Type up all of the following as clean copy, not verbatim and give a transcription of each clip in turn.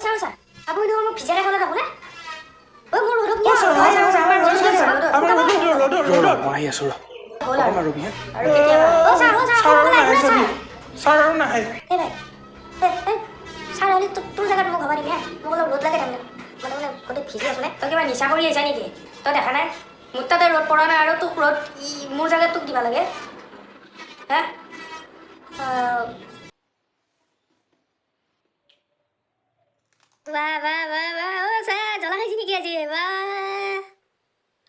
sir আপুনি দেখোন মোক ভিজাই খালে দেখোন ঐ মোৰ ৰ'দত কি আমাৰ ৰ'দত মই আহি আছো অকণমান ৰবি হে আৰু কেতিয়াবা ছাৰ আৰু নাহে ছাৰ হ'লে তোৰ জেগাত মোক হ'ব দিবি হা মোক অলপ ৰ'দ লাগে তাৰমানে মানে গোটেই ভিজি আছো নে তই কিবা নিচা কৰি আহিছা নেকি তই দেখা নাই মোৰ তাতে ৰ'দ পৰা নাই আৰু তোক ৰ'দ মোৰ জেগাত তোক দিবা লাগে হা বাহ বাহ বাহ বাহ ও স্যার জ্বলা খাইছি নাকি আজি বাহ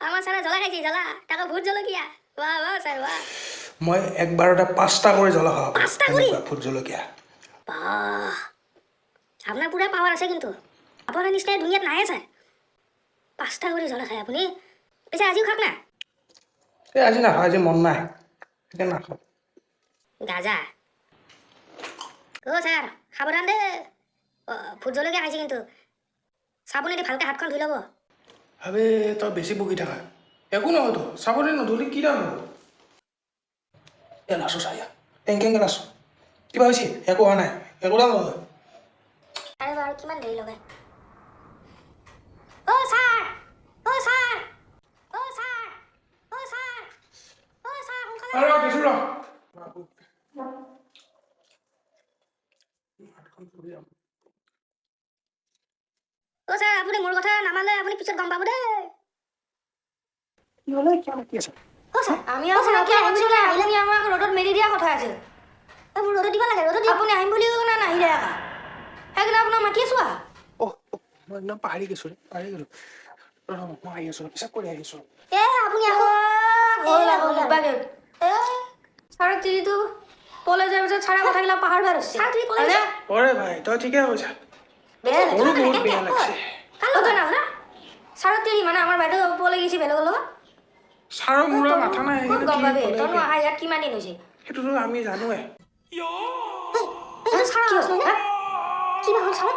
আমার স্যার জ্বলা খাইছি জ্বলা তাকে ভূত জলকীয়া বাহ বাহ স্যার বাহ মই একবাৰতে 5টা কৰি জ্বলা খাওঁ 5টা কৰি ভূত জলকীয়া বাহ আপনাৰ পুৰা পাওয়াৰ আছে কিন্তু আপনাৰ নিশ্চয় দুনিয়াত নাই স্যাৰ 5টা কৰি জ্বলা খায় আপুনি পিছে আজিও খাক না এই আজি নাখাওঁ আজি মন নাই সেইকাৰণে নাখাওঁ গাজা ও স্যার সাবধান দে ভূত জলকীয়া খাইছে কিন্তু চাবোনেদি ভালকে হাতখন ধুই ল'ব আবে তই বেছি বকি থাকা একো নহয়তো চাবোনে নধুলি কি দাম হ'ব এ নাচো চাইয়া টেংকেংকে নাচো কিবা হৈছে একো হোৱা নাই একো দাম নহয় আৰে বাৰু কিমান দেৰি লগাই অ ছাৰ অ ছাৰ অ ছাৰ অ ছাৰ অ ছাৰ সোনকালে আৰু দিছো ৰ হাতখন ফুৰি যাম অ ছাৰ আপুনি মোৰ কথা নামানে আপুনি পিছত গম পাব দেই কি হ'লে কিয় কি আছে অ ছাৰ আমি আপোনাক কি আহিম বুলি আহিলে আমাক ৰ'দত মেলি দিয়া কথা আছিল মোৰ ৰ'দত দিব লাগে ৰ'দত আপুনি আহিম বুলি নাহিলে আকৌ সেইকাৰণে আপোনাক মাতি আছো মই একদম পাহৰি গৈছো মই আহি আছো পিছত কৰি আহি আছো এ আপুনি আকৌ ছাৰ তিৰিটো পলাই যোৱাৰ পিছত ছাৰে কথাবিলাক পাহাৰ বেয়া হৈছে ছাৰ তিৰি পলাই অৰে ভাই তই ঠিকে কৈছা মোৰো বহুত বেয়া লাগিছে ছাৰৰ তিৰি মানে আমাৰ বাইদেউ পলাই গৈছে বেলেগৰ লগত ছাৰৰ মূৰৰ মাথা নাই গম পাবি তইনো আহা ইয়াত কিমান দিন হৈছে সেইটোতো আমি জানোৱে কি হ'ল ছাৰ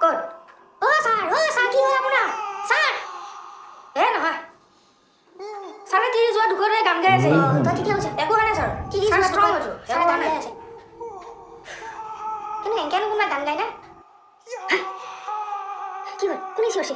ক'ত অ ছাৰ কি হ'ল আপোনাৰ ছাৰ এ নহয় ছাৰে তিৰি যোৱা দুখৰে গান গাই আছে তই ঠিকে কৈছা একো হোৱা নাই ছাৰ তিৰি যোৱা ষ্ট্ৰং হৈছো ছাৰে গান গাই আছে কিন্তু এনেকৈ কোনোবা গান গাই না কি হ'ল কোনে চিঞৰিছে